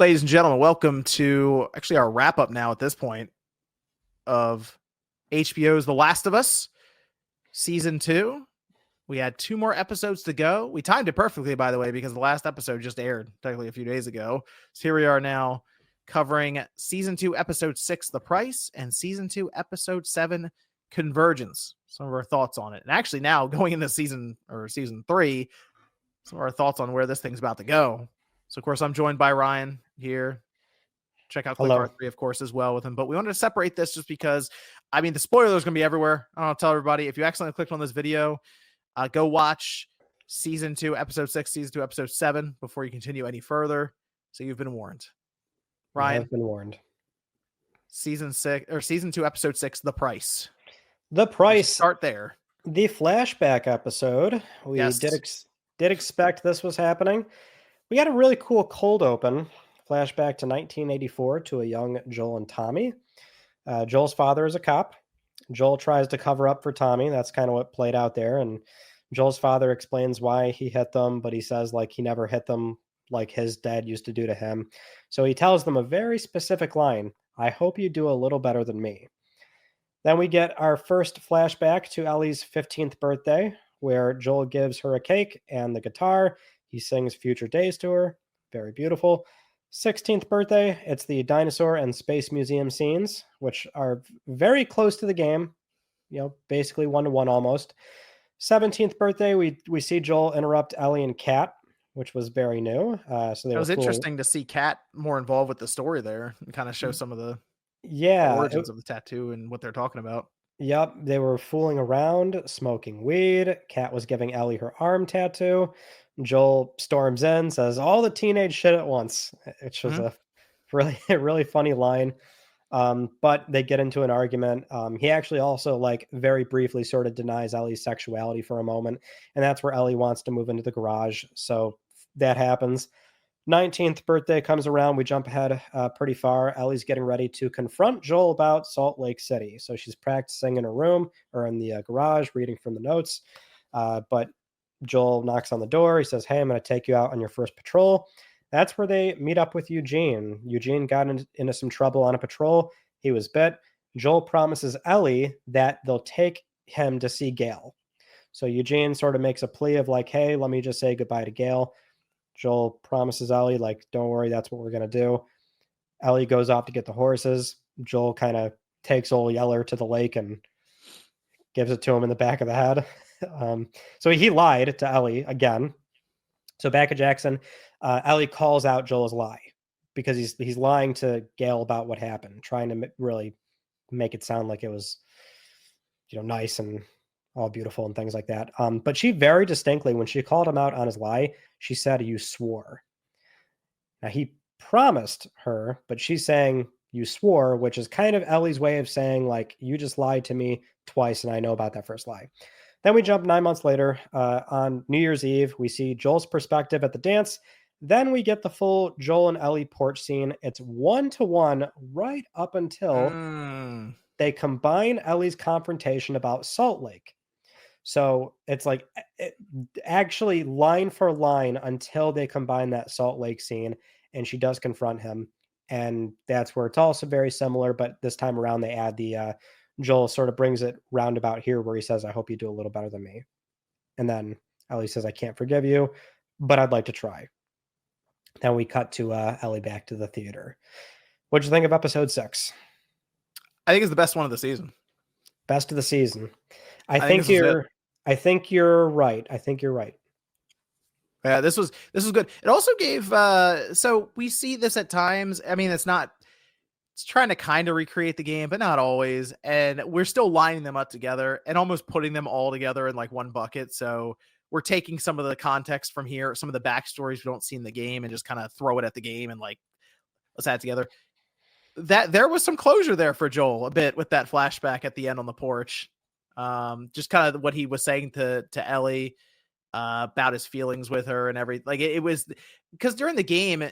Ladies and gentlemen, welcome to actually our wrap up now at this point of HBO's The Last of Us season 2. We had 2 more episodes to go. We timed it perfectly, by the way, because the last episode just aired technically a few days ago. So here we are now covering season 2, episode 6, The Price, and season 2, episode 7, Convergence. Some of our thoughts on it. And actually now going into season 3, some of our thoughts on where this thing's about to go. So, of course, I'm joined by Ryan here. Check out Click Hello. R3, of course, as well with him. But we wanted to separate this just because, I mean, the spoiler is going to be everywhere. I don't know, tell everybody, if you accidentally clicked on this video, go watch season 2, episode 6, season 2, episode 7 before you continue any further. So you've been warned. Ryan, I have been warned. season 2, episode 6, The Price. The Price. Start there. The flashback episode. We Yes. did expect this was happening. We got a really cool cold open. Flashback to 1984 to a young Joel and Tommy. Joel's father is a cop. Joel tries to cover up for Tommy. That's kind of what played out there. And Joel's father explains why he hit them, but he says like he never hit them like his dad used to do to him. So he tells them a very specific line. I hope you do a little better than me. Then we get our first flashback to Ellie's 15th birthday, where Joel gives her a cake and the guitar. He sings Future Days to her. Very beautiful. 16th birthday, it's the dinosaur and space museum scenes, which are very close to the game, basically 1-to-1 almost. 17th birthday, we see Joel interrupt Ellie and Kat, which was very new. So it was interesting to see Kat more involved with the story there and kind of show some of the origins of the tattoo and what they're talking about. Yep, they were fooling around, smoking weed. Kat was giving Ellie her arm tattoo. Joel storms in, says all the teenage shit at once, which was a really funny line. But they get into an argument. He actually also very briefly sort of denies Ellie's sexuality for a moment. And that's where Ellie wants to move into the garage. So that happens. 19th birthday comes around. We jump ahead pretty far. Ellie's getting ready to confront Joel about Salt Lake City. So she's practicing in her room or in the garage, reading from the notes. But Joel knocks on the door. He says, hey, I'm going to take you out on your first patrol. That's where they meet up with Eugene. Eugene got into some trouble on a patrol. He was bit. Joel promises Ellie that they'll take him to see Gail. So Eugene sort of makes a plea of like, hey, let me just say goodbye to Gail. Joel promises Ellie, like, don't worry, that's what we're going to do. Ellie goes off to get the horses. Joel kind of takes old Yeller to the lake and gives it to him in the back of the head. So he lied to Ellie again. So back at Jackson, Ellie calls out Joel's lie because he's lying to Gail about what happened, trying to really make it sound like it was, nice and all beautiful and things like that. But she very distinctly, when she called him out on his lie, she said, you swore. Now he promised her, but she's saying you swore, which is kind of Ellie's way of saying like, you just lied to me twice and I know about that first lie. Then we jump 9 months later on New Year's Eve. We see Joel's perspective at the dance. Then we get the full Joel and Ellie porch scene. It's 1-to-1 right up until they combine Ellie's confrontation about Salt Lake. So it's like actually line for line until they combine that Salt Lake scene and she does confront him. And that's where it's also very similar, but this time around they add the Joel sort of brings it roundabout here where he says, I hope you do a little better than me. And then Ellie says, I can't forgive you, but I'd like to try. Then we cut to Ellie back to the theater. What'd you think of episode 6? I think it's the best one of the season. Best of the season. I think you're right. I think you're right. Yeah, this was good. It also gave so we see this at times. I mean, it's trying to kind of recreate the game, but not always. And we're still lining them up together and almost putting them all together in like one bucket. So we're taking some of the context from here, some of the backstories we don't see in the game, and just kind of throw it at the game and like, let's add it together. That there was some closure there for Joel a bit with that flashback at the end on the porch. Just kind of what he was saying to Ellie about his feelings with her and everything. Like it was because during the game,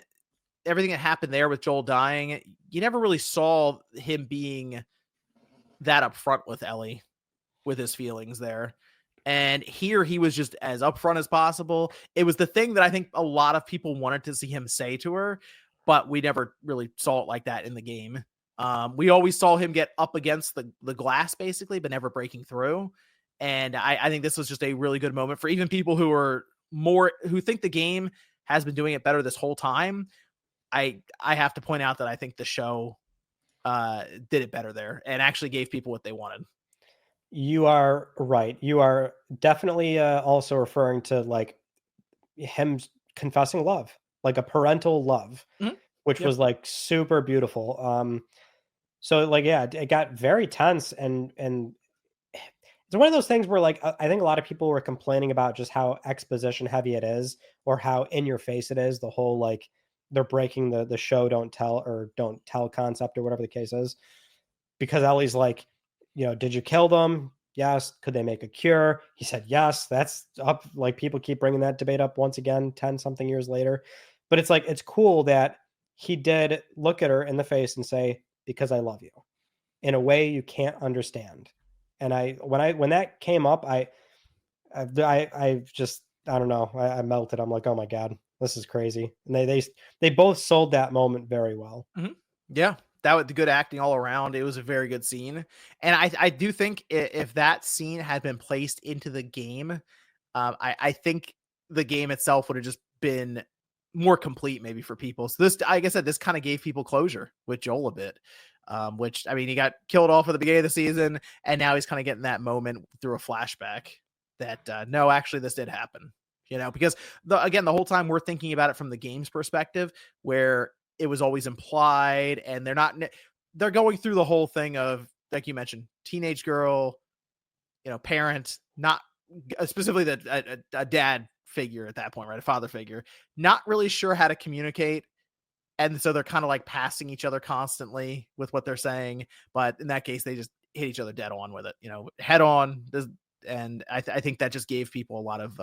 everything that happened there with Joel dying, you never really saw him being that upfront with Ellie with his feelings there. And here he was just as upfront as possible. It was the thing that I think a lot of people wanted to see him say to her. but we never really saw it like that in the game. We always saw him get up against the glass basically, but never breaking through. And I think this was just a really good moment for even people who think the game has been doing it better this whole time. I have to point out that I think the show did it better there and actually gave people what they wanted. You are right. You are definitely also referring to like him confessing love, like a parental love, Mhm. which Yep. was like super beautiful. So like yeah, it got very tense and it's one of those things where like I think a lot of people were complaining about just how exposition heavy it is or how in your face it is. The whole like they're breaking the show don't tell concept or whatever the case is. Because Ellie's like, did you kill them? Yes. Could they make a cure? He said yes. That's up. Like people keep bringing that debate up once again, 10 something years later. But it's like it's cool that he did look at her in the face and say, because I love you in a way you can't understand. And when that came up, I just I don't know. I melted. I'm like, oh my God, this is crazy. And they both sold that moment very well. Mhm. Yeah, that was the good acting all around. It was a very good scene, and I do think if that scene had been placed into the game, I think the game itself would have just been more complete maybe for people. So this, like I said, this kind of gave people closure with Joel a bit. Which I mean, he got killed off at the beginning of the season, and now he's kind of getting that moment through a flashback that no, actually, this did happen. Because the whole time we're thinking about it from the game's perspective, where it was always implied, and they're going through the whole thing of, like you mentioned, teenage girl, parent, not specifically a dad figure at that point, right? A father figure, not really sure how to communicate. And so they're kind of like passing each other constantly with what they're saying. But in that case, they just hit each other dead on with it, head on. And I think that just gave people a lot of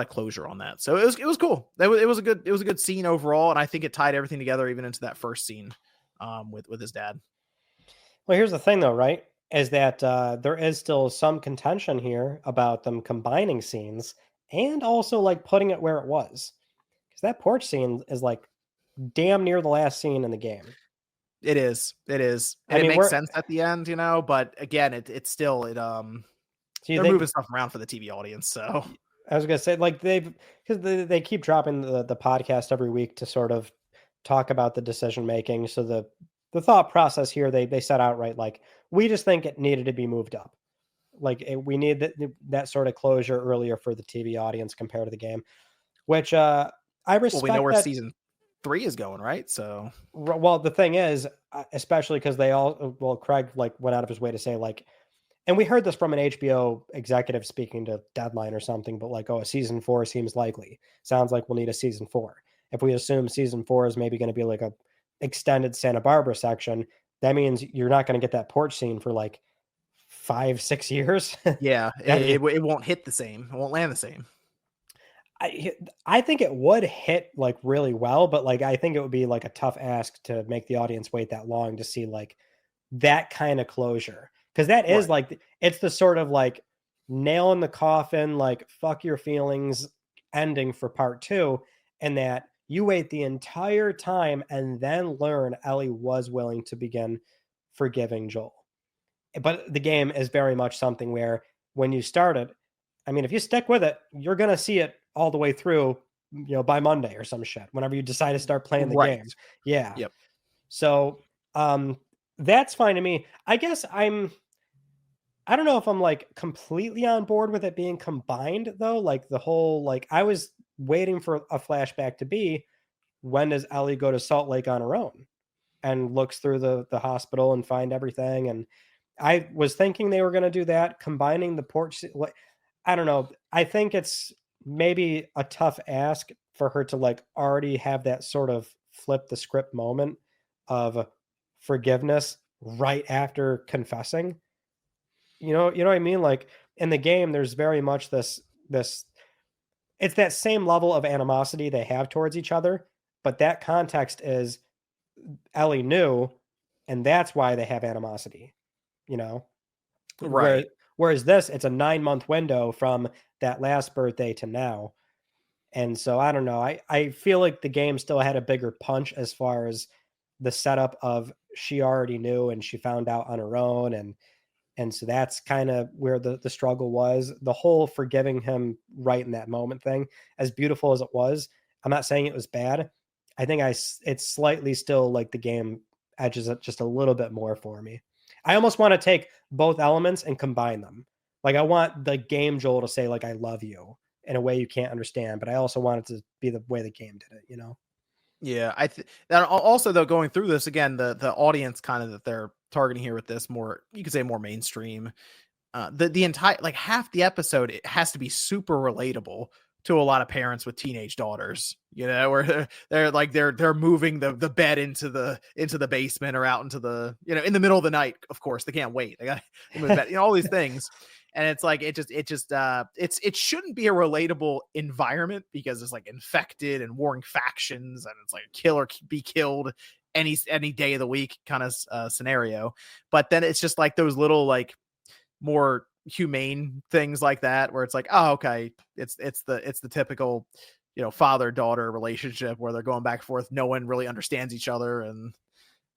closure on that. So it was cool. It was a good scene overall, and I think it tied everything together even into that first scene with his dad. Well, here's the thing, though, right? Is that there is still some contention here about them combining scenes and also like putting it where it was. Because that porch scene is like damn near the last scene in the game. It is, I and it mean, makes we're sense at the end, but again, it's still do you they're think moving stuff around for the TV audience, so I was gonna say like because they keep dropping the podcast every week to sort of talk about the decision making. So the thought process here they set out right like we just think it needed to be moved up. Like we need that sort of closure earlier for the TV audience compared to the game, which I well, we know respect where that. season 3 is going, right? So Well, the thing is, especially because Craig like went out of his way to say like, and we heard this from an HBO executive speaking to Deadline or something, but like, oh, a season 4 seems likely. Sounds like we'll need a season 4. If we assume season 4 is maybe going to be like a extended Santa Barbara section, that means you're not going to get that porch scene for like 5-6 years. yeah, that it won't hit the same. It won't land the same. I think it would hit like really well, but like I think it would be like a tough ask to make the audience wait that long to see like that kind of closure. Because that is Right. like it's the sort of like nail in the coffin, like fuck your feelings ending for part 2, and that you wait the entire time and then learn Ellie was willing to begin forgiving Joel. But the game is very much something where when you start it, I mean, if you stick with it, you're gonna see it all the way through, by Monday or some shit. Whenever you decide to start playing the Right. game, yeah. Yep. So, that's fine to me. I guess I don't know if I'm like completely on board with it being combined though. Like the whole like I was waiting for a flashback to be when does Ellie go to Salt Lake on her own and looks through the hospital and find everything and I was thinking they were going to do that, combining the porch. I don't know. I think it's maybe a tough ask for her to like already have that sort of flip the script moment of forgiveness right after confessing. You know what I mean? Like in the game, there's very much this. It's that same level of animosity they have towards each other, but that context is Ellie knew, and that's why they have animosity. You know, where Right. whereas this, it's a 9-month window from that last birthday to now. And so I don't know. I feel like the game still had a bigger punch as far as the setup of she already knew and she found out on her own, and so that's kind of where the struggle was. The whole forgiving him right in that moment thing, as beautiful as it was, I'm not saying it was bad. I think it's slightly still like the game edges it just a little bit more for me. I almost want to take both elements and combine them. Like I want the game Joel to say like I love you in a way you can't understand, but I also want it to be the way the game did it, you know? Yeah, that also though going through this again, the audience kind of that they're targeting here with this more, you could say more mainstream. The entire like half the episode it has to be super relatable to a lot of parents with teenage daughters, you know, where they're like they're moving the bed into the basement or out into the, you know, in the middle of the night. Of course, they can't wait. They got to move the bed, you know, all these things. And it's like it shouldn't be a relatable environment because it's like infected and warring factions and it's like kill or be killed any day of the week kind of scenario. But then it's just like those little like more humane things like that where it's like, oh okay, it's the typical, you know, father daughter relationship where they're going back and forth, no one really understands each other. And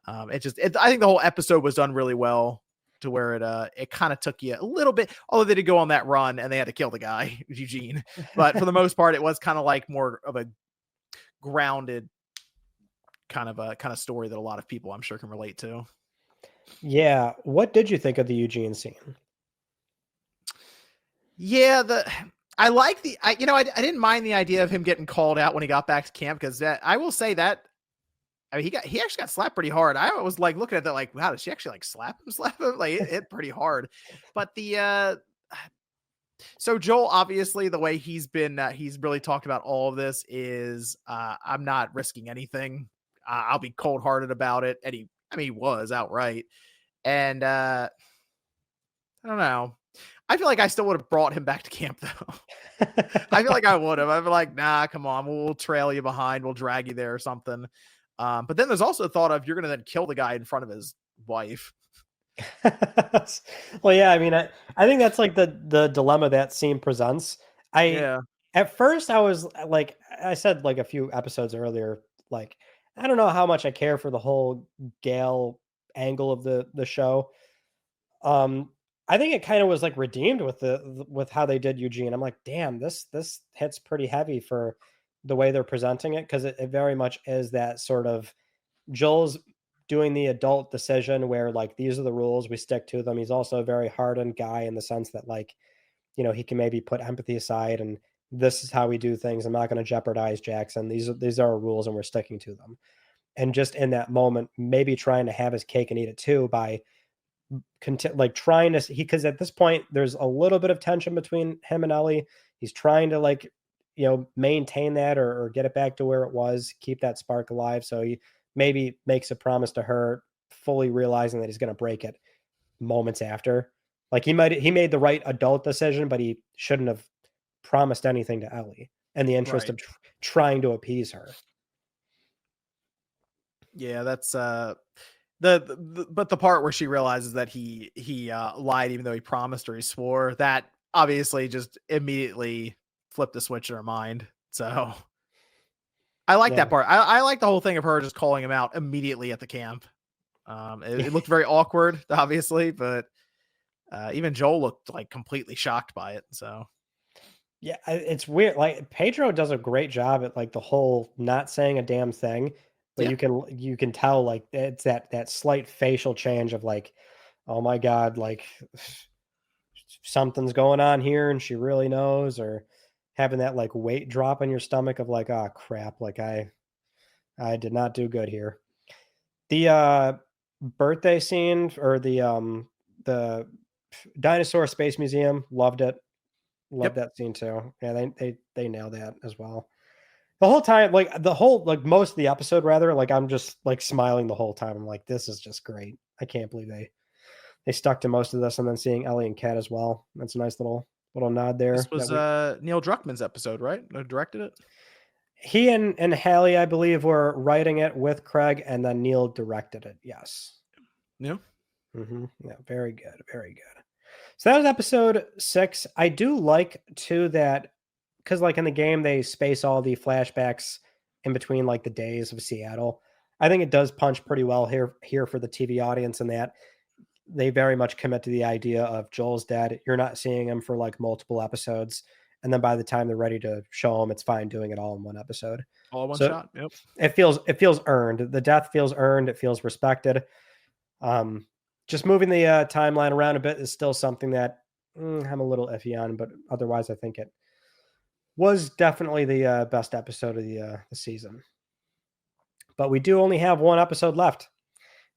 I think the whole episode was done really well to where it kind of took you a little bit, although they did go on that run and they had to kill the guy Eugene, but for the most part it was kind of like more of a grounded kind of story that a lot of people I'm sure can relate to. Yeah. What did you think of the Eugene scene? Yeah, I like I didn't mind the idea of him getting called out when he got back to camp because that I will say that I mean he actually got slapped pretty hard. I was like looking at that like, wow, did she actually like slap him? Like it hit pretty hard. But so Joel obviously the way he's really talked about all of this is I'm not risking anything. I'll be cold hearted about it. And he was outright. And I don't know. I feel like I still would have brought him back to camp though. I feel like I would have. I'd be like, nah, come on, we'll trail you behind, we'll drag you there or something. But then there's also the thought of you're gonna then kill the guy in front of his wife. Well, yeah, I mean, I think that's like the dilemma that scene presents. I Yeah. At first I was like I said like a few episodes earlier, like I don't know how much I care for the whole Gale angle of the show. Um, I think it kind of was like redeemed with with how they did Eugene. I'm like, damn, this hits pretty heavy for the way they're presenting it because it very much is that sort of Joel's doing the adult decision where like these are the rules, we stick to them. He's also a very hardened guy in the sense that like, you know, he can maybe put empathy aside and this is how we do things. I'm not going to jeopardize Jackson. These are our rules and we're sticking to them. And just in that moment, maybe trying to have his cake and eat it too by like trying to because at this point there's a little bit of tension between him and Ellie. He's trying to like, you know, maintain that or get it back to where it was, keep that spark alive. So he maybe makes a promise to her, fully realizing that he's going to break it moments after. Like he made the right adult decision, but he shouldn't have promised anything to Ellie in the interest Right. of trying to appease her. Yeah, that's but the part where she realizes that he lied even though he promised or he swore, that obviously just immediately flipped the switch in her mind. So I like Yeah. that part. I like the whole thing of her just calling him out immediately at the camp. It looked very awkward, obviously, but even Joel looked like completely shocked by it. So Yeah, it's weird. Like Pedro does a great job at like the whole not saying a damn thing, but yeah, you can tell like it's that slight facial change of like, oh my god, like something's going on here, and she really knows, or having that like weight drop in your stomach of like, oh crap, like I did not do good here. The birthday scene or the dinosaur space museum, loved it. Love yep. that scene too. Yeah, they nail that as well. The whole time, like like most of the episode, rather, like I'm just like smiling the whole time. I'm like, this is just great. I can't believe they stuck to most of this, and then seeing Ellie and Kat as well. That's a nice little nod This there. That was we Neil Druckmann's episode, right? Who directed it? he and Hallie, I believe, were writing it with Craig, and then Neil directed it. Yes. Yeah. Yeah, very good, very good. So that was episode 6. I do like too that because like in the game they space all the flashbacks in between like the days of Seattle. I think it does punch pretty well here for the TV audience in that they very much commit to the idea of Joel's dead. You're not seeing him for like multiple episodes. And then by the time they're ready to show him, it's fine doing it all in one episode. All one So shot. Yep. it feels earned. The death feels earned. It feels respected. Just moving the timeline around a bit is still something that I'm a little iffy on, but otherwise I think it was definitely the best episode of the season. But we do only have one episode left.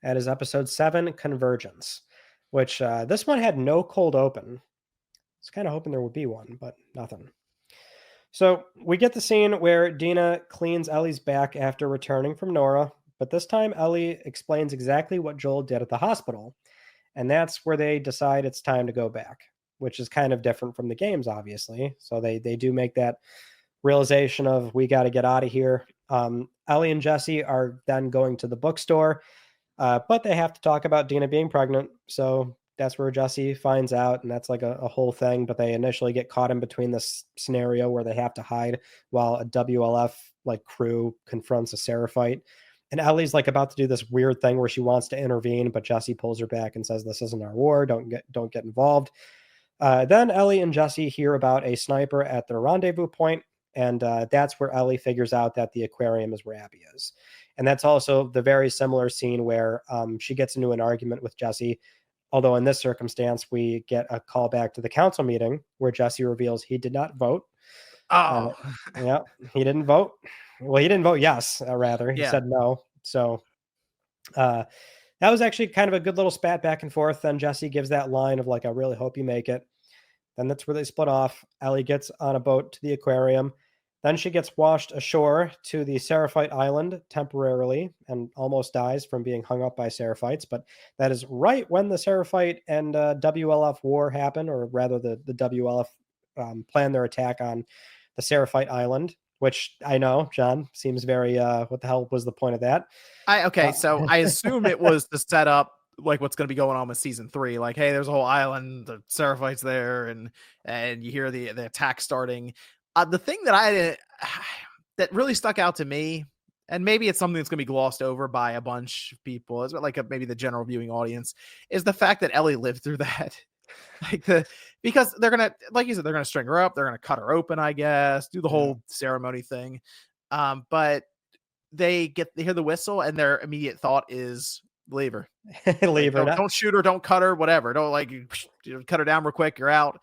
That is episode 7, Convergence, which this one had no cold open. I was kind of hoping there would be one, but nothing. So we get the scene where Dina cleans Ellie's back after returning from Nora, but this time Ellie explains exactly what Joel did at the hospital. And that's where they decide it's time to go back, which is kind of different from the games, obviously. So they do make that realization of we got to get out of here. Ellie and Jesse are then going to the bookstore, but they have to talk about Dina being pregnant. So that's where Jesse finds out, and that's like a whole thing. But they initially get caught in between this scenario where they have to hide while a WLF like crew confronts a Seraphite. And Ellie's like about to do this weird thing where she wants to intervene, but Jesse pulls her back and says, "This isn't our war. Don't get involved." Then Ellie and Jesse hear about a sniper at their rendezvous point, and that's where Ellie figures out that the aquarium is where Abby is. And that's also the very similar scene where she gets into an argument with Jesse. Although in this circumstance, we get a call back to the council meeting where Jesse reveals he did not vote. Oh, Yeah, he didn't vote. Well, he didn't vote yes, rather. He yeah. said no. So that was actually kind of a good little spat back and forth. Then Jesse gives that line of like, "I really hope you make it." Then that's where they split off. Ellie gets on a boat to the aquarium. Then she gets washed ashore to the Seraphite Island temporarily and almost dies from being hung up by Seraphites. But that is right when the Seraphite and WLF war happen, or rather the WLF plan their attack on the Seraphite Island, which I know, John, seems very, what the hell was the point of that? So I assume it was to set up like what's going to be going on with season 3. Like, hey, there's a whole island, the Seraphites there, and you hear the attack starting. The thing that that really stuck out to me, and maybe it's something that's going to be glossed over by a bunch of people, is like maybe the general viewing audience, is the fact that Ellie lived through that. Because they're gonna, like you said, they're gonna string her up, they're gonna cut her open, I guess, do the whole ceremony thing. But they hear the whistle, and their immediate thought is leave her. Leave her. Don't shoot her, don't cut her, whatever. Don't like cut her down real quick, you're out.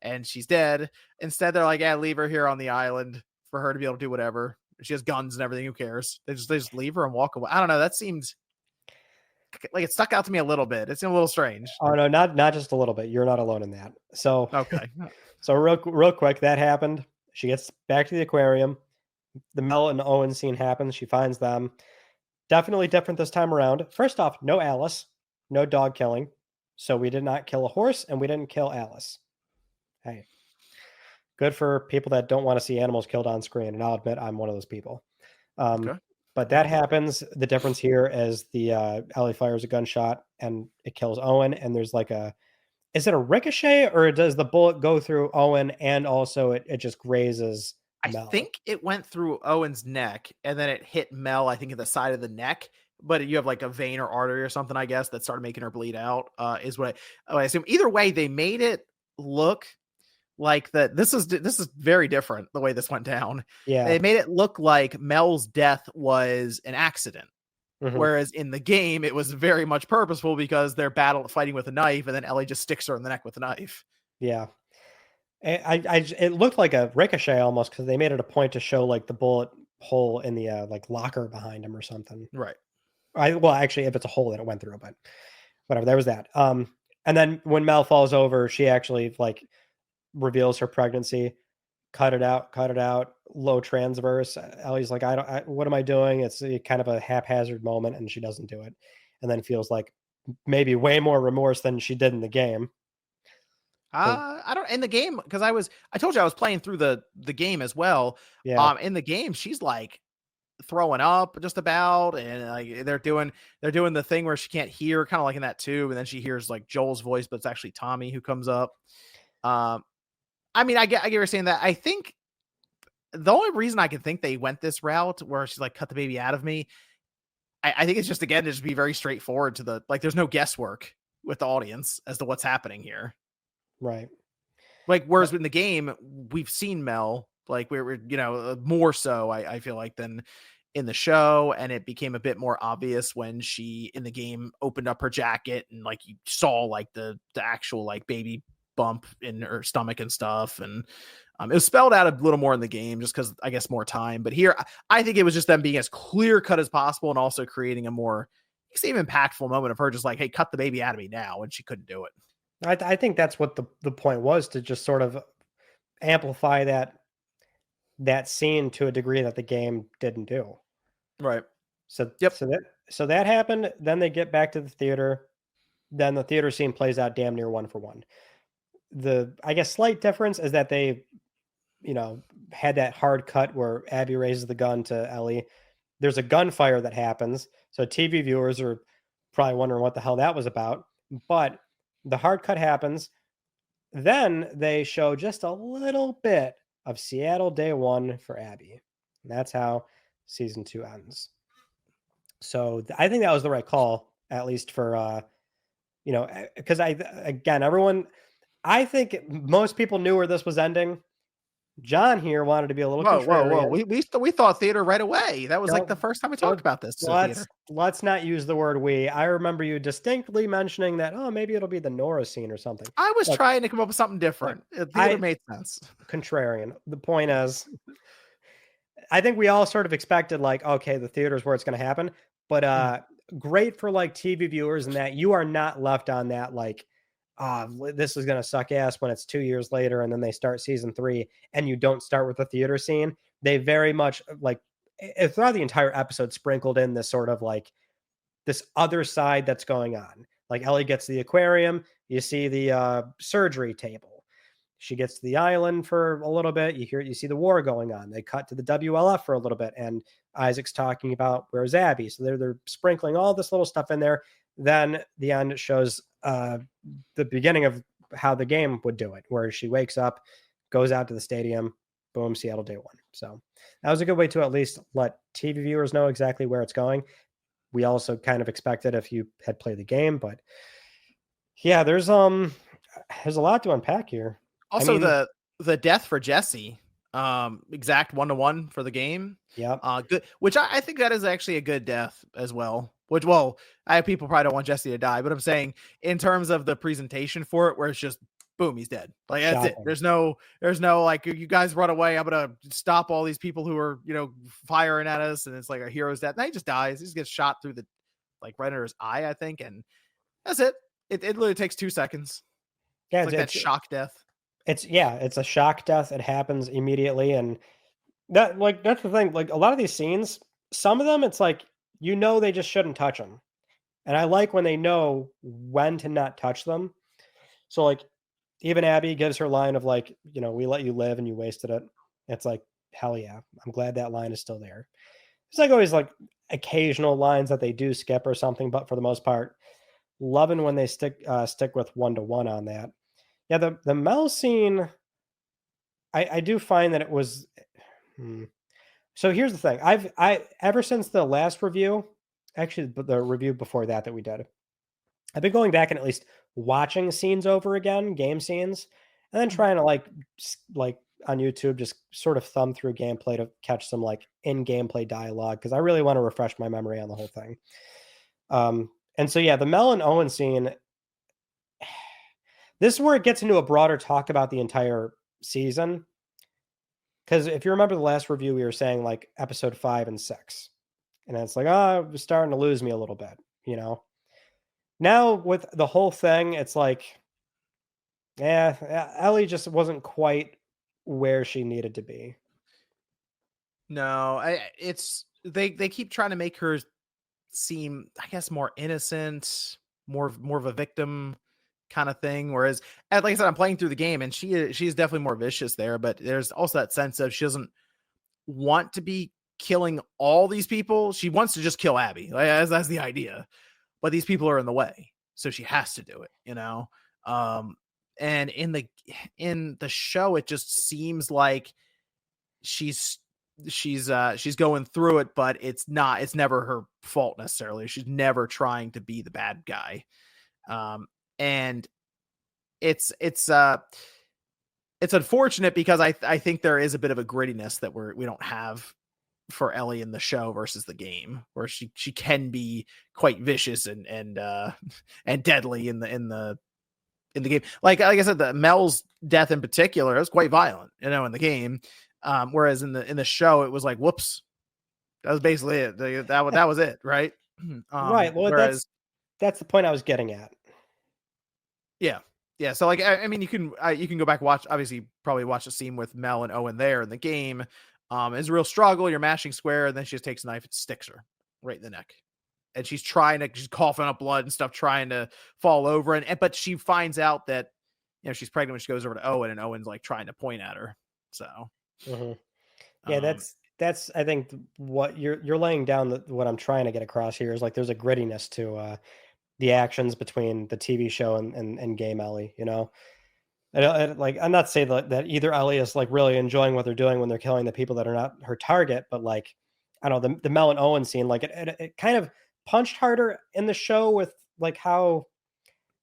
And she's dead. Instead, they're like, yeah, leave her here on the island for her to be able to do whatever. She has guns and everything. Who cares? They just leave her and walk away. I don't know. That seems like it stuck out to me a little bit. It's a little strange. Oh no, not just a little bit. You're not alone in that. So okay. So real quick, that happened. She gets back to the aquarium. The Mel and Owen scene happens. She finds them. Definitely different this time around. First off, no Alice, no dog killing. So we did not kill a horse, and we didn't kill Alice. Hey, good for people that don't want to see animals killed on screen. And I'll admit I'm one of those people. Okay. But that happens. The difference here is the Ellie fires a gunshot and it kills Owen. And there's like is it a ricochet, or does the bullet go through Owen and also it just grazes Mel? I think it went through Owen's neck and then it hit Mel, I think, at the side of the neck. But you have like a vein or artery or something, I guess, that started making her bleed out. Is what I assume. Either way, they made it look like that. This is very different the way this went down. Yeah, they made it look like Mel's death was an accident, mm-hmm. whereas in the game it was very much purposeful because they're fighting with a knife, and then Ellie just sticks her in the neck with a knife. Yeah, it looked like a ricochet almost because they made it a point to show like the bullet hole in the like locker behind him or something. Right. Well, actually, if it's a hole that it went through, but whatever. There was that. And then when Mel falls over, she actually like reveals her pregnancy. Cut it out. Low transverse. Ellie's like, what am I doing? It's kind of a haphazard moment, and she doesn't do it, and then feels like maybe way more remorse than she did in the game. I don't in the game, because I told you I was playing through the game as well. Yeah. In the game, she's like throwing up just about, and like they're doing the thing where she can't hear, kind of like in that tube, and then she hears like Joel's voice, but it's actually Tommy who comes up. I mean, I get you're saying that. I think the only reason I can think they went this route where she's like, cut the baby out of me, I think it's just, again, to just be very straightforward to the, like, there's no guesswork with the audience as to what's happening here. Right. Like, whereas in the game, we've seen Mel, like, we're more so, I feel like, than in the show. And it became a bit more obvious when she, in the game, opened up her jacket and, like, you saw, like, the actual, like, baby bump in her stomach and stuff. And it was spelled out a little more in the game just because, I guess, more time. But here, I think it was just them being as clear cut as possible and also creating a more, same impactful moment of her just like, hey, cut the baby out of me now. And she couldn't do it. I think that's what the point was, to just sort of amplify that scene to a degree that the game didn't do. Right. So Yep. so that happened. Then they get back to the theater. Then the theater scene plays out damn near one for one. The, I guess, slight difference is that they, had that hard cut where Abby raises the gun to Ellie. There's a gunfire that happens. So TV viewers are probably wondering what the hell that was about. But the hard cut happens. Then they show just a little bit of Seattle day one for Abby. And that's how season 2 ends. So I think that was the right call, at least for, because I think most people knew where this was ending. John here wanted to be a little contrarian. We thought theater right away. That was like the first time we talked about this. Let's not use the word we. I remember you distinctly mentioning that, maybe it'll be the Nora scene or something. I was trying to come up with something different. Theater made sense. Contrarian. The point is, I think we all sort of expected, like, okay, the theater's where it's going to happen. But great for, like, TV viewers in that you are not left on that, like, this is going to suck ass when it's 2 years later and then they start season 3 and you don't start with the theater scene. They very much, like, throughout the entire episode, sprinkled in this sort of, like, this other side that's going on. Like, Ellie gets the aquarium, you see the surgery table. She gets to the island for a little bit. You see the war going on. They cut to the WLF for a little bit, and Isaac's talking about where's Abby. So they're sprinkling all this little stuff in there. Then the end shows the beginning of how the game would do it, where she wakes up, goes out to the stadium, boom, Seattle day one. So that was a good way to at least let TV viewers know exactly where it's going. We also kind of expected if you had played the game, but yeah, there's a lot to unpack here. Also, the death for Jesse, exact 1-to-1 for the game. Yeah. Good. Which I think that is actually a good death as well. Which, well, I have people probably don't want Jesse to die, but I'm saying in terms of the presentation for it, where it's just boom, he's dead. Like, that's Shocking. It. There's no like, you guys run away, I'm gonna stop all these people who are firing at us, and it's like a hero's death. Now he just dies. He just gets shot through the, like, right under his eye, I think, and that's it. It literally takes 2 seconds. Yeah, it's like that shock death. It's a shock death. It happens immediately, and that's the thing. Like, a lot of these scenes, some of them, it's like, they just shouldn't touch them. And I like when they know when to not touch them. So, like, even Abby gives her line of, like, we let you live and you wasted it. It's like, hell yeah. I'm glad that line is still there. It's like always, like, occasional lines that they do skip or something, but for the most part, loving when they stick with 1-to-1 on that. Yeah, the Mel scene, I do find that it was. So here's the thing. I ever since the last review, actually the review before that we did, I've been going back and at least watching scenes over again, game scenes, and then trying to like on YouTube just sort of thumb through gameplay to catch some like in-gameplay dialogue, because I really want to refresh my memory on the whole thing. And so yeah, the Mel and Owen scene, this is where it gets into a broader talk about the entire season. Because if you remember the last review, we were saying like episode 5 and 6. And it's like, it was starting to lose me a little bit, Now with the whole thing, it's like, Ellie just wasn't quite where she needed to be. No, they keep trying to make her seem, I guess, more innocent, more of a victim kind of thing. Whereas, like I said, I'm playing through the game, and she's definitely more vicious there. But there's also that sense of she doesn't want to be killing all these people. She wants to just kill Abby. Like, that's the idea. But these people are in the way, so she has to do it. And in the show, it just seems like she's she's going through it, but it's never her fault necessarily. She's never trying to be the bad guy. And it's unfortunate because I think there is a bit of a grittiness that we don't have for Ellie in the show versus the game, where she can be quite vicious and and deadly in the game. Like I said, the Mel's death in particular is quite violent, in the game. Whereas in the show, it was like, whoops, that was basically it. That was it, right? Right. Well, Whereas, that's the point I was getting at. yeah, yeah. So like, I mean, you can go back watch. Obviously, probably watch the scene with Mel and Owen there in the game. It's a real struggle. You're mashing square, and then she just takes a knife and sticks her right in the neck. And she's coughing up blood and stuff, trying to fall over. But she finds out that, she's pregnant when she goes over to Owen, and Owen's like trying to point at her. So, yeah, that's I think what you're laying down. What I'm trying to get across here is like there's a grittiness to the actions between the TV show and Game Ellie. Like I'm not saying that either Ellie is like really enjoying what they're doing when they're killing the people that are not her target, but like I don't know, the Mel and Owen scene, like it kind of punched harder in the show with like how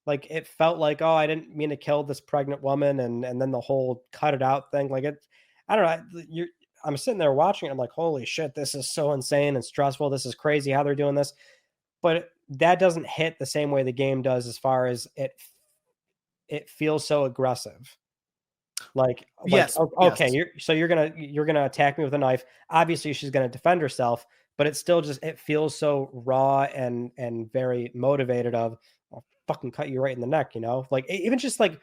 like it felt like, oh, I didn't mean to kill this pregnant woman, and then the whole cut it out thing, like it, I don't know, I'm sitting there watching it, I'm like, holy shit, this is so insane and stressful, this is crazy how they're doing this, but that doesn't hit the same way the game does, as far as it feels so aggressive. yes, okay, yes. you're gonna attack me with a knife. Obviously, she's gonna defend herself, but it still just it feels so raw and very motivated. I'll fucking cut you right in the neck, Like even just like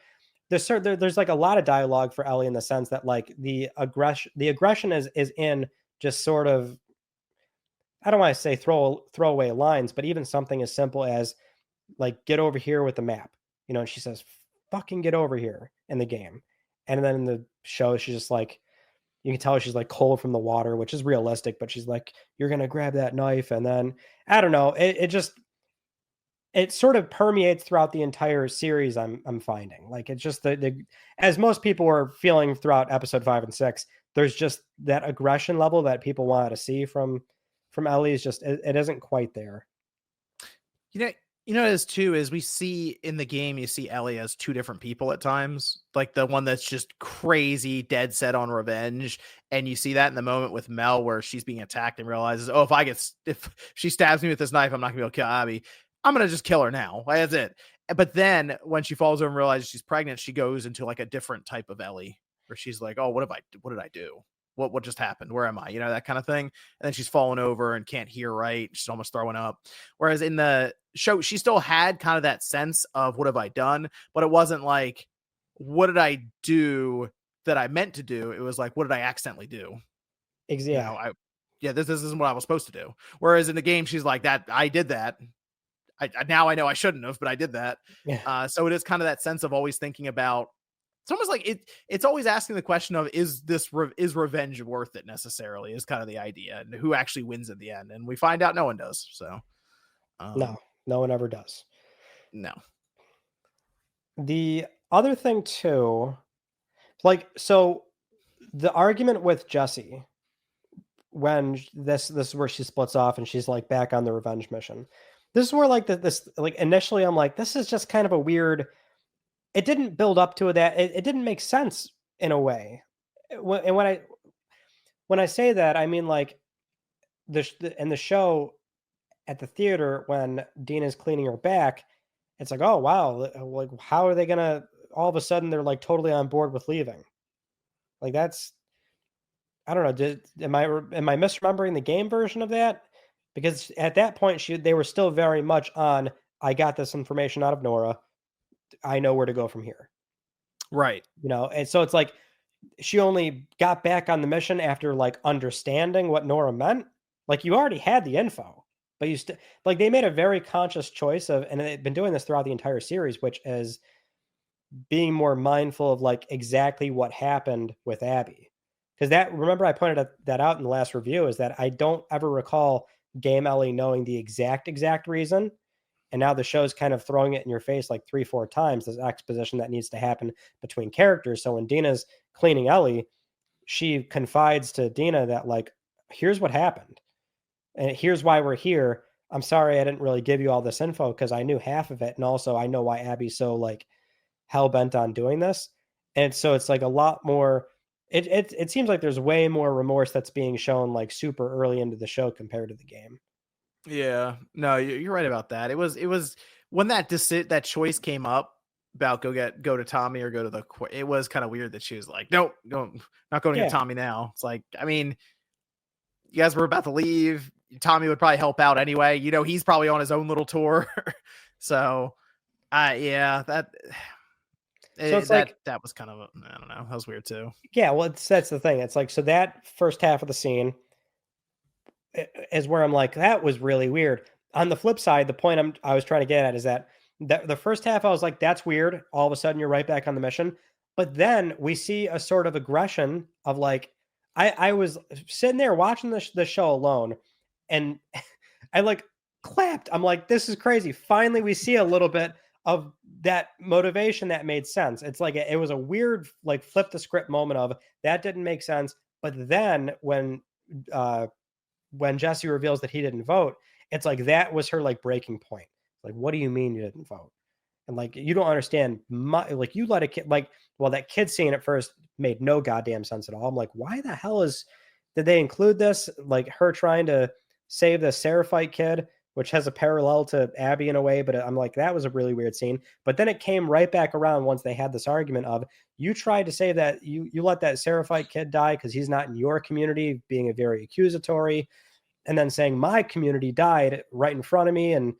there's like a lot of dialogue for Ellie in the sense that like the aggression is in just sort of, I don't want to say throwaway lines, but even something as simple as like get over here with the map, and she says fucking get over here in the game. And then in the show, she's just like, you can tell she's like cold from the water, which is realistic, but she's like, you're going to grab that knife. And then I don't know. It sort of permeates throughout the entire series. I'm finding like, it's just as most people were feeling throughout episode 5 and 6, there's just that aggression level that people wanted to see from Ellie is just, it isn't quite there. What it is too is we see in the game, you see Ellie as two different people at times, like the one that's just crazy, dead set on revenge. And you see that in the moment with Mel where she's being attacked and realizes, oh, if she stabs me with this knife, I'm not gonna be able to kill Abby. I'm gonna just kill her now. Like, that's it. But then when she falls over and realizes she's pregnant, she goes into like a different type of Ellie where she's like, oh, what did I do? What just happened? Where am I? That kind of thing. And then she's falling over and can't hear right. She's almost throwing up. Whereas in the show, she still had kind of that sense of what have I done? But it wasn't like, what did I do that I meant to do? It was like, what did I accidentally do? Exactly. This isn't what I was supposed to do. Whereas in the game, she's like, that I did that. Now I know I shouldn't have, but I did that. Yeah. So it is kind of that sense of always thinking about, it's almost like it's always asking the question of, is revenge worth it necessarily, is kind of the idea, and who actually wins at the end. And we find out no one does. So no one ever does. No. The other thing too, like, so the argument with Jessie when this is where she splits off and she's like back on the revenge mission. This is where like this like initially I'm like, this is just kind of a weird, it didn't build up to that. It didn't make sense in a way. And when I say that, I mean like in the show at the theater when Dina's cleaning her back, it's like, oh wow, like how are they gonna all of a sudden they're like totally on board with leaving? Like that's, I don't know. Am I misremembering the game version of that? Because at that point they were still very much on, I got this information out of Nora, I know where to go from here. Right. And so it's like she only got back on the mission after like understanding what Nora meant. Like you already had the info, but you still like they made a very conscious choice of, and they've been doing this throughout the entire series, which is being more mindful of like exactly what happened with Abby. Because remember I pointed that out in the last review, is that I don't ever recall Game Ellie knowing the exact reason. And now the show's kind of throwing it in your face like 3-4 times, this exposition that needs to happen between characters. So when Dina's cleaning Ellie, she confides to Dina that like, here's what happened. And here's why we're here. I'm sorry I didn't really give you all this info because I knew half of it. And also I know why Abby's so like hell bent on doing this. And so it's like a lot more it seems like there's way more remorse that's being shown like super early into the show compared to the game. Yeah, no, you're right about that. It was when that choice came up about go to Tommy or go to the. It was kind of weird that she was like, nope, not going to get Yeah. Tommy now. It's like, I mean, you guys were about to leave. Tommy would probably help out anyway. He's probably on his own little tour. So, yeah, So it's like, that was kind of I don't know. That was weird too. yeah, well, that's the thing. It's like, so that first half of the scene is where I'm like, that was really weird. On the flip side, the point I was trying to get at is that the first half, I was like, that's weird. All of a sudden, you're right back on the mission. But then we see a sort of aggression of like, I was sitting there watching the show alone, and I like clapped. I'm like, this is crazy. Finally, we see a little bit of that motivation that made sense. It's like it was a weird, like, flip the script moment of that didn't make sense. But then when Jesse reveals that he didn't vote, it's like that was her like breaking point. Like, what do you mean you didn't vote? And like, you don't understand. Like, you let a kid, like, well, that kid scene at first made no goddamn sense at all. I'm like, why the hell did they include this? Like, her trying to save the Seraphite kid, which has a parallel to Abby in a way, but I'm like, that was a really weird scene. But then it came right back around once they had this argument of, you tried to say that you let that Seraphite kid die because he's not in your community, being a very accusatory, and then saying my community died right in front of me. And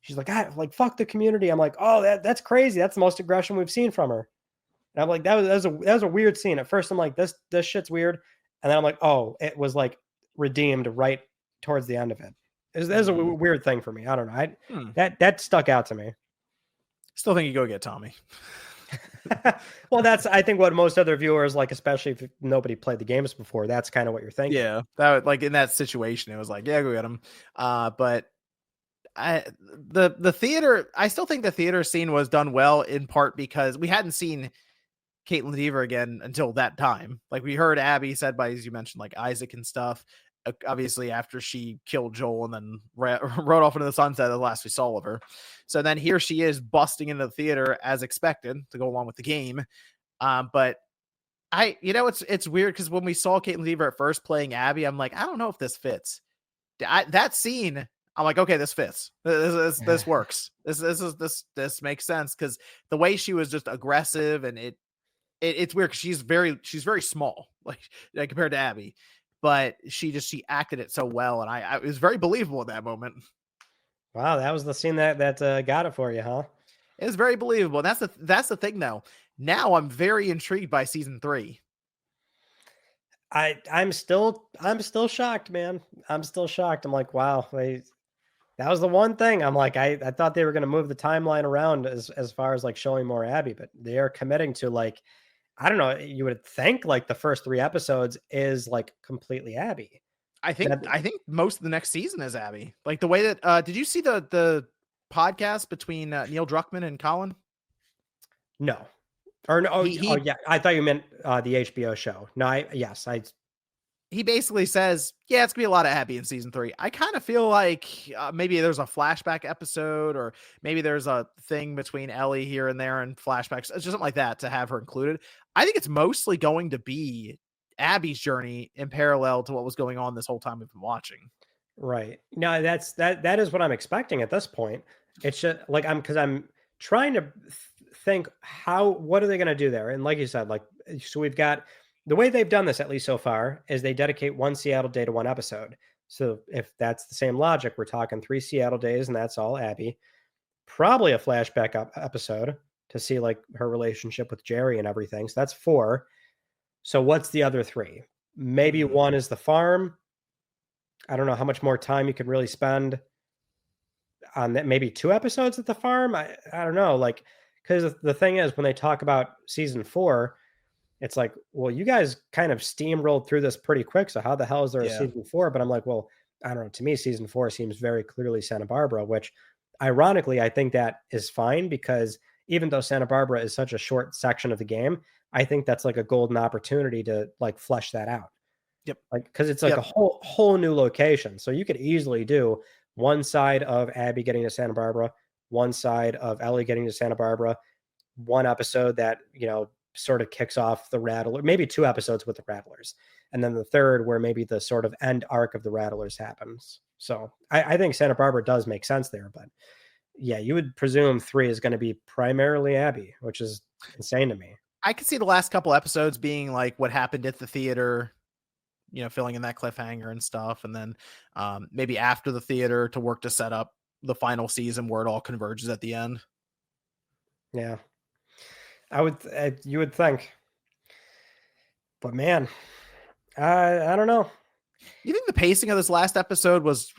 she's like, like, fuck the community. I'm like, oh, that's crazy. That's the most aggression we've seen from her. And I'm like, that was a weird scene. At first, I'm like, this shit's weird. And then I'm like, oh, it was like redeemed right towards the end of it. It was a weird thing for me. I don't know. That stuck out to me. Still think you go get Tommy. Well, that's, I think, what most other viewers like, especially if nobody played the games before. That's kind of what you're thinking. Yeah, that like in that situation, it was like, yeah, go get him. But the theater, I still think the theater scene was done well in part because we hadn't seen Caitlin Deaver again until that time. Like, we heard Abby said by, as you mentioned, like Isaac and stuff. Obviously, after she killed Joel and then rode off into the sunset, the last we saw of her. So then here she is busting into the theater as expected to go along with the game. But it's weird because when we saw Caitlin Deaver at first playing Abby, I'm like, I don't know if this fits. That scene, I'm like, okay, this fits. This works. This makes sense because the way she was just aggressive, and it's weird because she's very small, like compared to Abby, but she acted it so well, and I it was very believable at that moment. Wow, that was the scene that got it for you, huh? It was very believable. And that's the thing, though. Now I'm very intrigued by season 3. I'm still shocked, man. I'm still shocked. I'm like, wow, that was the one thing. I'm like, I thought they were going to move the timeline around as far as like showing more Abby, but they are committing to, like, I don't know, you would think like the first 3 episodes is like completely Abby. I think most of the next season is Abby. Like the way that did you see the podcast between Neil Druckmann and Colin? No. Or no, oh yeah, I thought you meant the HBO show. No, he basically says, yeah, it's gonna be a lot of Abby in season 3. I kind of feel like maybe there's a flashback episode, or maybe there's a thing between Ellie here and there and flashbacks, just something like that to have her included. I think it's mostly going to be Abby's journey in parallel to what was going on this whole time we've been watching. Right. No, that is what I'm expecting at this point. It's just like I'm trying to think what are they going to do there? And like you said, like, so we've got the way they've done this, at least so far, is they dedicate one Seattle day to one episode. So if that's the same logic, we're talking 3 Seattle days, and that's all Abby. Probably a flashback episode to see like her relationship with Jerry and everything. So that's 4. So what's the other 3? Maybe 1 is the farm. I don't know how much more time you could really spend on that. Maybe 2 episodes at the farm. I don't know. Like, because the thing is, when they talk about season 4, it's like, well, you guys kind of steamrolled through this pretty quick. So how the hell is there a season 4? But I'm like, well, I don't know. To me, season 4 seems very clearly Santa Barbara, which ironically, I think that is fine, because even though Santa Barbara is such a short section of the game, I think that's like a golden opportunity to like flesh that out. Yep. Like, because it's like Yep. a whole new location. So you could easily do one side of Abby getting to Santa Barbara, one side of Ellie getting to Santa Barbara, one episode that, sort of kicks off the Rattler, maybe 2 episodes with the Rattlers, and then the third where maybe the sort of end arc of the Rattlers happens. So I think Santa Barbara does make sense there, but yeah, you would presume 3 is going to be primarily Abby, which is insane to me. I could see the last couple episodes being like what happened at the theater, filling in that cliffhanger and stuff. And then maybe after the theater to work to set up the final season where it all converges at the end. Yeah. You would think. But man, I don't know. You think the pacing of this last episode was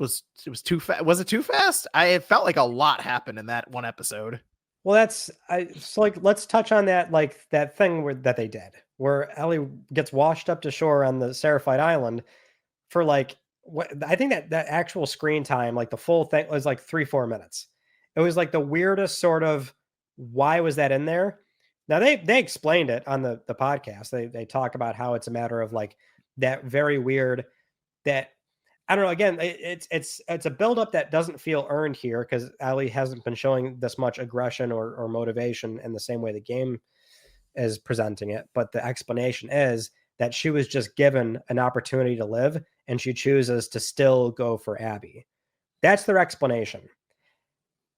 too fast? Was it too fast? It felt like a lot happened in that one episode. Well, so like let's touch on that, like that thing that they did where Ellie gets washed up to shore on the Seraphite Island for like what I think that actual screen time, like the full thing was like 3-4 minutes. It was like the weirdest sort of why was that in there? Now they explained it on the podcast. They talk about how it's a matter of like that very weird that I don't know. Again, it's a buildup that doesn't feel earned here because Ali hasn't been showing this much aggression or motivation in the same way the game is presenting it. But the explanation is that she was just given an opportunity to live, and she chooses to still go for Abby. That's their explanation.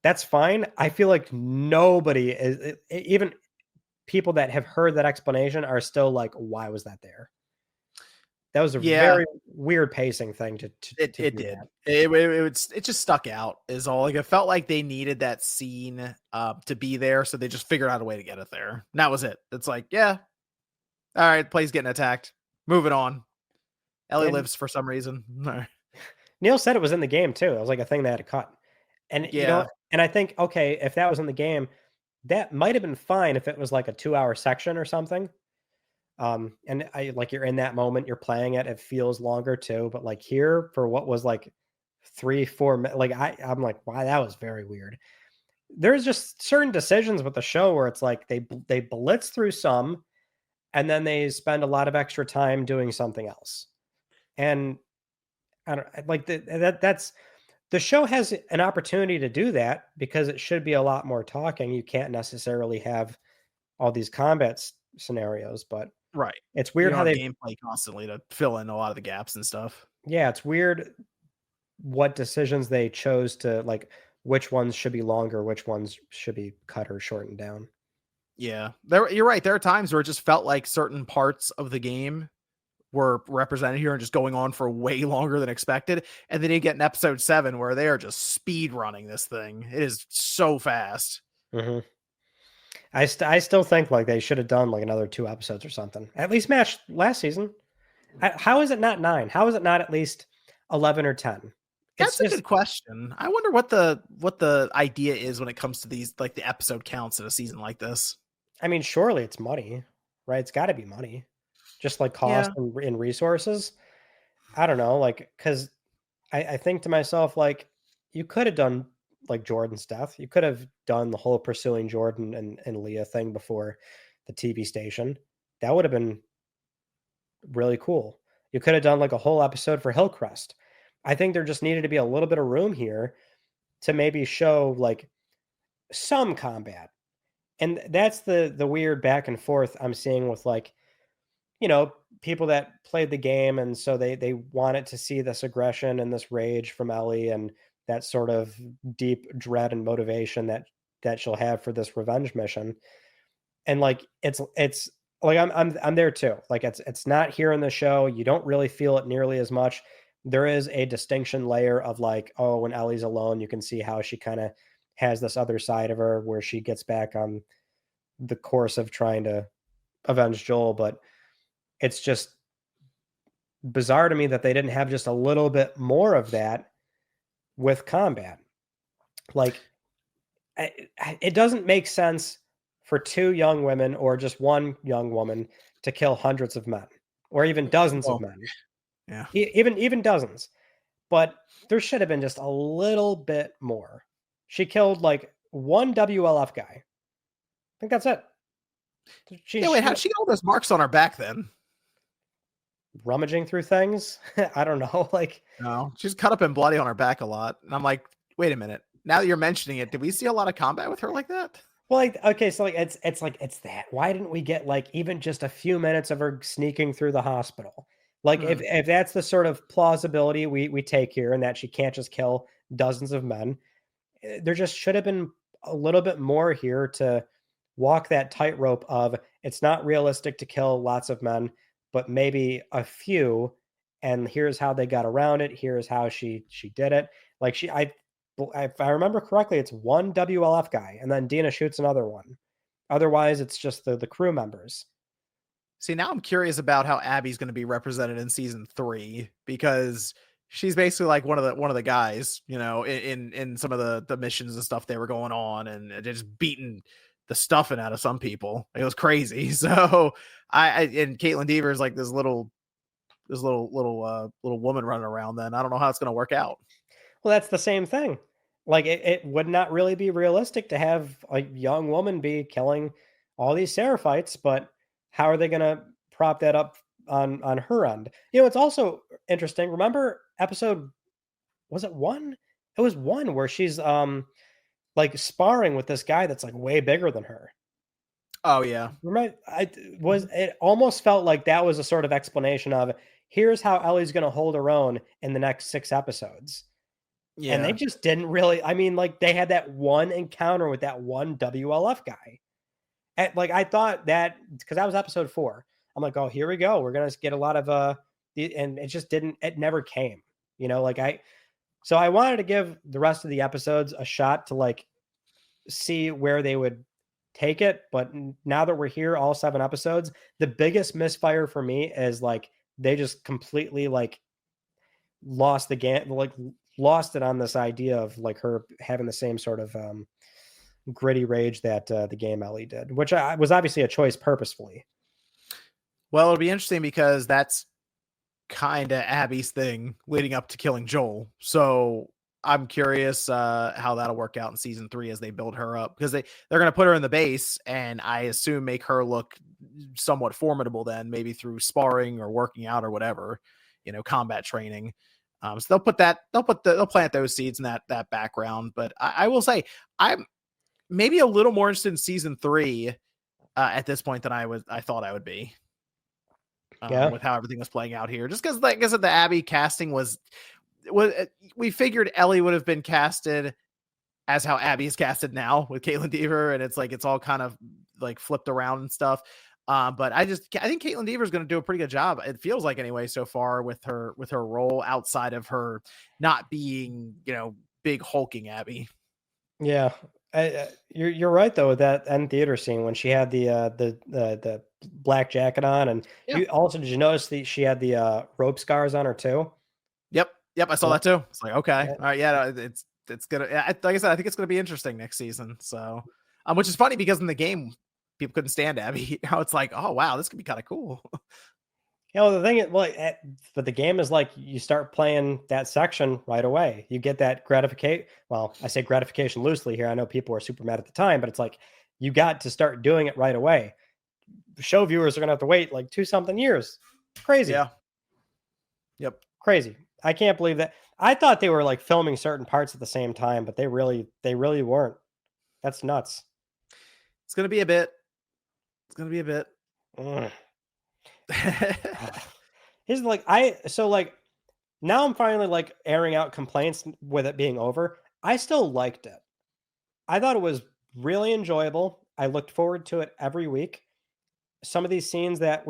That's fine. I feel like nobody is, even people that have heard that explanation are still like, why was that there? That was a very weird pacing thing to it do did. That. It just stuck out is all. Like it felt like they needed that scene to be there, so they just figured out a way to get it there. And that was it. It's like, yeah, all right, play's getting attacked. Moving on. Ellie lives for some reason. Neil said it was in the game too. It was like a thing they had to cut. And and I think, okay, if that was in the game, that might have been fine if it was like a 2-hour section or something. And I like you're in that moment, you're playing it, it feels longer too. But like here for what was like 3-4 minutes, like I'm like, wow, that was very weird. There's just certain decisions with the show where it's like they blitz through some and then they spend a lot of extra time doing something else. And I don't like that's the show has an opportunity to do that because it should be a lot more talking. You can't necessarily have all these combat scenarios, but right. It's weird how they gameplay constantly to fill in a lot of the gaps and stuff. Yeah, it's weird what decisions they chose to like which ones should be longer, which ones should be cut or shortened down. Yeah. You're right. There are times where it just felt like certain parts of the game were represented here and just going on for way longer than expected. And then you get in episode 7 where they are just speed running this thing. It is so fast. Mm-hmm. I still think like they should have done like another 2 episodes or something. At least match last season. How is it not 9? How is it not at least 11 or 10? That's a good question. I wonder what the idea is when it comes to these, like the episode counts in a season like this. I mean, surely it's money, right? It's got to be money, just like cost and resources. I don't know, like because I think to myself like you could have done like Jordan's death. You could have done the whole pursuing Jordan and Leah thing before the TV station. That would have been really cool. You could have done like a whole episode for Hillcrest. I think there just needed to be a little bit of room here to maybe show like some combat. And that's the weird back and forth I'm seeing with like, people that played the game. And so they wanted to see this aggression and this rage from Ellie and that sort of deep dread and motivation that she'll have for this revenge mission. And like, it's like, I'm there too. Like it's not here in the show. You don't really feel it nearly as much. There is a distinction layer of like, oh, when Ellie's alone, you can see how she kind of has this other side of her where she gets back on the course of trying to avenge Joel. But it's just bizarre to me that they didn't have just a little bit more of that with combat. Like it doesn't make sense for 2 young women or just one young woman to kill hundreds of men or even dozens of men. Yeah. Even dozens. But there should have been just a little bit more. She killed like one WLF guy. I think that's it. She's Yeah, wait, how she got all those marks on her back then? rummaging through things. I don't know. Like, No, she's cut up and bloody on her back a lot. And I'm like, wait a minute. Now that you're mentioning it, did we see a lot of combat with her like that? well, like, okay, so like it's like it's that. Why didn't we get like even just a few minutes of her sneaking through the hospital? Like, Hmm. if that's the sort of plausibility we take here, and that she can't just kill dozens of men, there just should have been a little bit more here to walk that tightrope of it's not realistic to kill lots of men, but maybe a few, and here's how they got around it. Here's how she did it. Like if I remember correctly, it's one WLF guy, and then Dina shoots another one. Otherwise, it's just the crew members. See, now I'm curious about how Abby's going to be represented in season 3 because she's basically like one of the guys, in some of the missions and stuff they were going on, and just beating the stuffing out of some people. It was crazy. So I and Caitlin Deaver is like this little woman running around. Then I don't know how it's going to work out. Well, that's the same thing. Like it would not really be realistic to have a young woman be killing all these Seraphites, but how are they going to prop that up on her end? It's also interesting. Remember episode, was it 1? It was 1 where she's like sparring with this guy that's like way bigger than her. Oh yeah. Remember, it almost felt like that was a sort of explanation of here's how Ellie's going to hold her own in the next 6 episodes. And they Yeah. just didn't really, I mean, like, they had that one encounter with that one WLF guy. And, like, I thought that because that was episode 4. I'm like, "Oh, here we go. We're gonna get a lot of, and it just didn't it never came, like, so I wanted to give the rest of the episodes a shot to, like, see where they would take it, but n now that we're here, all 7 episodes, the biggest misfire for me is, like, they just completely, like, lost the game, like lost it on this idea of like her having the same sort of gritty rage that the game Ellie did, which was obviously a choice purposefully. Well, it'll be interesting because that's kind of Abby's thing leading up to killing Joel. So I'm curious how that'll work out in season 3 as they build her up because they're going to put her in the base and I assume make her look somewhat formidable then maybe through sparring or working out or whatever, combat training. So they'll plant those seeds in that background. But I will say I'm maybe a little more interested in season 3 at this point than I thought I would be. Yeah, With how everything was playing out here. Just because, like I said, the Abby casting was we figured Ellie would have been casted as how Abby is casted now with Caitlin Deaver, and it's like it's all kind of like flipped around and stuff. But I think Caitlin Deaver is going to do a pretty good job. It feels like anyway so far with her role outside of her not being big hulking Abby. yeah. You're right though with that end theater scene when she had the black jacket on, and Yeah. you also did you notice that she had the rope scars on her too? Yep. I saw Yeah. that too. It's like okay, Yeah. all right, yeah, it's gonna. Like I said, I think it's gonna be interesting next season. So, which is funny because in the game people couldn't stand Abby. Now it's like, oh wow, this could be kind of cool. The thing is, well, but the game is like you start playing that section right away. You get that gratification. Well, I say gratification loosely here. I know people are super mad at the time, but it's like you got to start doing it right away. Show viewers are going to have to wait like 2-something years. Crazy, Yeah. Yep. crazy. I can't believe that. I thought they were like filming certain parts at the same time, but they really weren't. That's nuts. It's gonna be a bit. It's gonna be a bit. Ugh. Here's like now I'm finally like airing out complaints with it being over. I still liked it. I thought it was really enjoyable. I looked forward to it every week. Some of these scenes that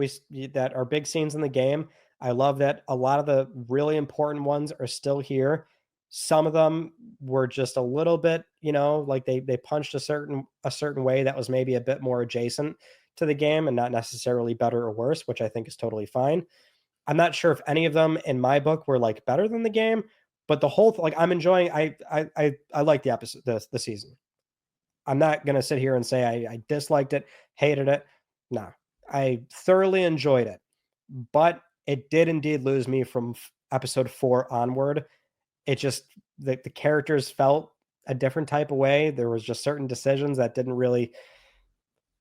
are big scenes in the game, I love that a lot of the really important ones are still here. Some of them were just a little bit, like they punched a certain way that was maybe a bit more adjacent to the game and not necessarily better or worse, which I think is totally fine. I'm not sure if any of them in my book were like better than the game, but the whole like I'm enjoying. I like the episode, the season. I'm not gonna sit here and say I disliked it, hated it. No, I thoroughly enjoyed it, but it did indeed lose me from episode 4 onward. It just the characters felt a different type of way. There was just certain decisions that didn't really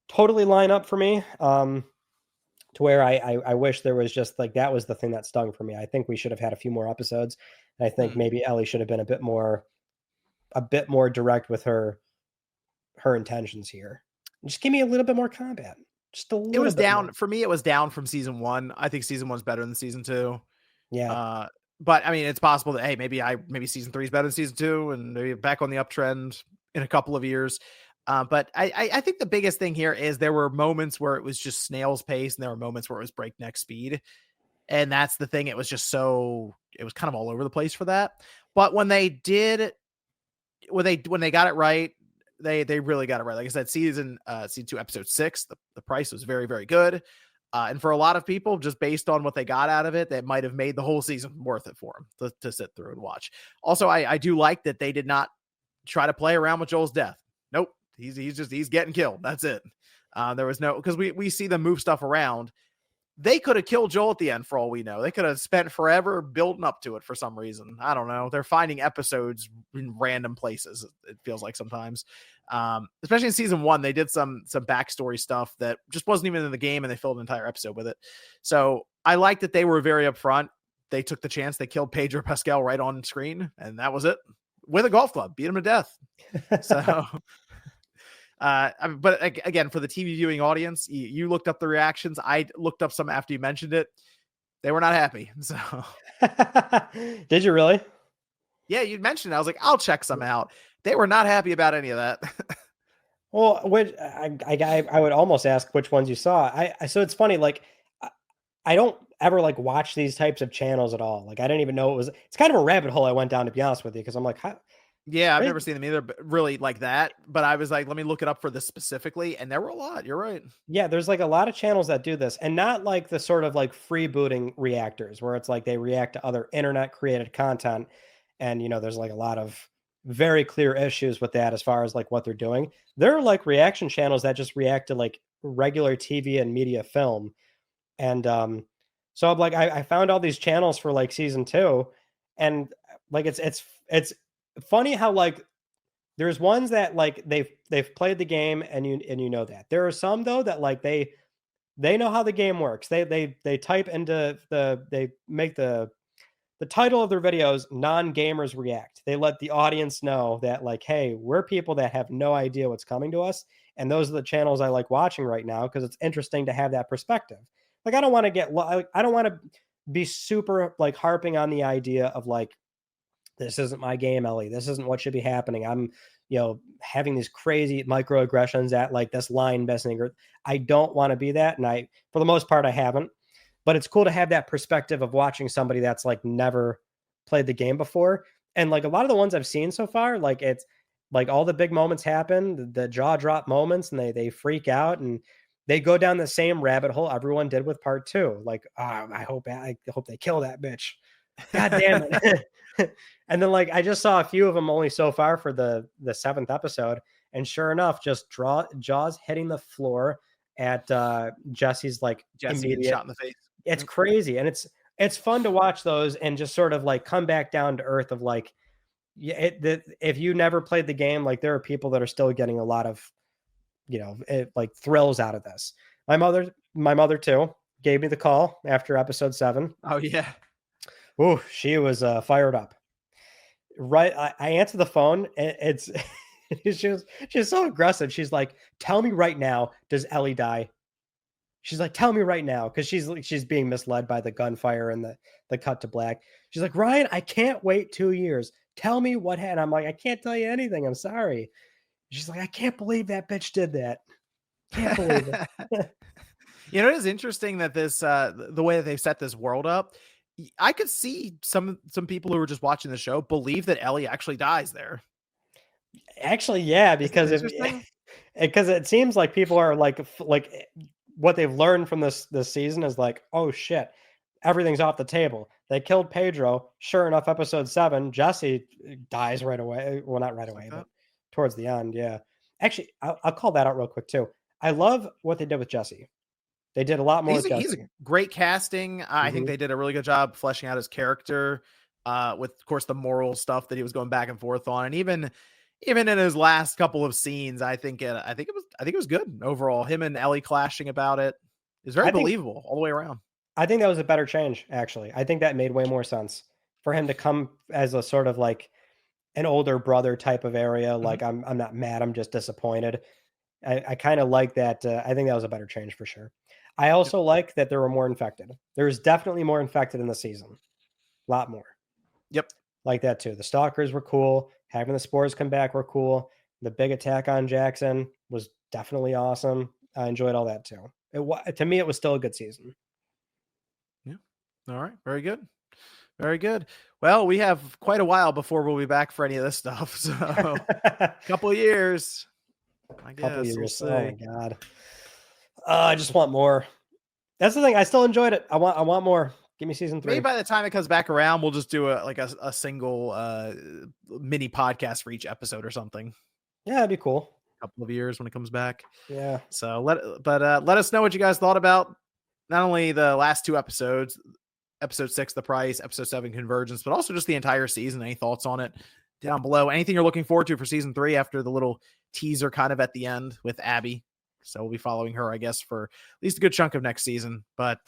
totally line up for me. To where I wish there was just like that was the thing that stung for me. I think we should have had a few more episodes. I think Hmm. maybe Ellie should have been a bit more direct with her intentions here. Just give me a little bit more combat. Just a It little was bit more. down for me. It was down from season one. I think season one's better than season two. Yeah. Uh, but I mean, it's possible that hey, maybe season three is better than season two, and maybe back on the uptrend in a couple of years. But I think the biggest thing here is there were moments where it was just snail's pace, and there were moments where it was breakneck speed, and that's the thing. It was just it was kind of all over the place for that. But when they got it right, they really got it right. Like I said, season two, episode 6, the price was very, very good. And for a lot of people, just based on what they got out of it, that might have made the whole season worth it for them to sit through and watch. Also, I do like that they did not try to play around with Joel's death. Nope. He's getting killed. That's it. There was no, because we see them move stuff around. They could have killed Joel at the end for all we know. They could have spent forever building up to it for some reason. I don't know. They're finding episodes in random places. It feels like sometimes, especially in season one, they did some backstory stuff that just wasn't even in the game, and they filled an entire episode with it. So I like that they were very upfront. They took the chance. They killed Pedro Pascal right on screen, and that was it. With a golf club, beat him to death. So but again, for the TV viewing audience, you looked up the reactions. I looked up some after you mentioned it. They were not happy. So Did you really? yeah, you mentioned it. I was like, I'll check some out. They were not happy about any of that. Well, which I would almost ask which ones you saw. So it's funny, like I I don't ever like watch these types of channels at all. Like I didn't even know it was. It's kind of a rabbit hole I went down to be honest with you because I'm like, how? Yeah, I've Right? never seen them either, but really like that. But I was like, let me look it up for this specifically, and there were a lot. You're right. Yeah, there's like a lot of channels that do this, and not like the sort of like freebooting reactors where it's like they react to other internet created content, and there's like a lot of very clear issues with that as far as like what they're doing. There are like reaction channels that just react to like regular TV and media film. And so I'm like, I found all these channels for like season two, and like it's funny how like there's ones that like they've played the game and you know that. There are some though that like they know how the game works. They type into they make the title of their videos non-gamers react. They let the audience know that like, hey, we're people that have no idea what's coming to us, and those are the channels I like watching right now because it's interesting to have that perspective. Like I don't want to I don't want to be super like harping on the idea of like this isn't my game, Ellie. This isn't what should be happening. I'm, having these crazy microaggressions at like this line missing. Or I don't want to be that, and for the most part, I haven't. But it's cool to have that perspective of watching somebody that's like never played the game before. And like a lot of the ones I've seen so far, like it's like all the big moments happen, the jaw drop moments, and they freak out and they go down the same rabbit hole everyone did with part two. Like, I hope they kill that bitch. God damn it. And then like I just saw a few of them only so far for the seventh episode, and sure enough, just jaws hitting the floor at Jesse's like Jesse getting immediate. shot in the face. It's crazy, and it's fun to watch those and just sort of like come back down to earth of like, yeah, if you never played the game, like there are people that are still getting a lot of like thrills out of this. My mother too gave me the call after episode 7. Oh yeah. Ooh, she was fired up. Right, I answered the phone. It's she's so aggressive. She's like, "Tell me right now, does Ellie die?" She's like, "Tell me right now," because she's being misled by the gunfire and the cut to black. She's like, "Ryan, I can't wait 2 years. Tell me what happened." I'm like, "I can't tell you anything. I'm sorry." She's like, "I can't believe that bitch did that. Can't believe it." It is interesting that the way that they've set this world up. I could see some people who were just watching the show believe that Ellie actually dies there. Actually, yeah, Isn't that because if interesting? because it seems like people are like what they've learned from this season is like, oh shit, everything's off the table. They killed Pedro. Sure enough, episode 7, Jesse dies right away. Well, not right Just like away, that. but towards the end. Yeah, actually, I'll call that out real quick too. I love what they did with Jesse. They did a lot more with He's a Jesse. great casting. I think Mhm. they did a really good job fleshing out his character, with of course the moral stuff that he was going back and forth on, and even in his last couple of scenes, I think it was good overall. Him and Ellie clashing about it is very I think believable all the way around. I think that was a better change, actually. I think that made way more sense for him to come as a sort of like an older brother type of area. Mhm. Like I'm not mad, I'm just disappointed. I kind of like that. I think that was a better change for sure. I Yep. also like that there were more infected. There's definitely more infected in the season. A lot more. Yep. Like that too. The stalkers were cool. Having the spores come back were cool. The big attack on Jackson was definitely awesome. I enjoyed all that too. To me, it was still a good season. Yeah. All right. Very good. Very good. Well, we have quite a while before we'll be back for any of this stuff. So, couple of years, I Couple guess we'll years. Oh my see. god. I just want more. That's the thing. I still enjoyed it. I want more. Give me season Maybe 3. by the time it comes back around, we'll just do a single mini podcast for each episode or something. Yeah, that'd be cool. A couple of years when it comes back. Yeah. So let us know what you guys thought about not only the last two episodes, episode 6, The Price, episode 7, Convergence, but also just the entire season. Any thoughts on it down below? Anything you're looking forward to for season 3 after the little teaser kind of at the end with Abby? So we'll be following her, I guess, for at least a good chunk of next season. But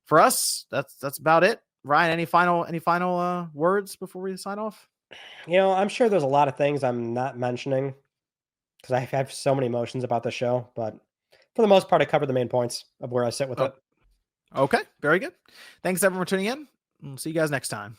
for us, that's about it. Ryan, any final words before we sign off? I'm sure there's a lot of things I'm not mentioning because I have so many emotions about the show, but for the most part, I covered the main points of where I sit with Oh, it. okay, very good. Thanks everyone for tuning in. We'll see you guys next time.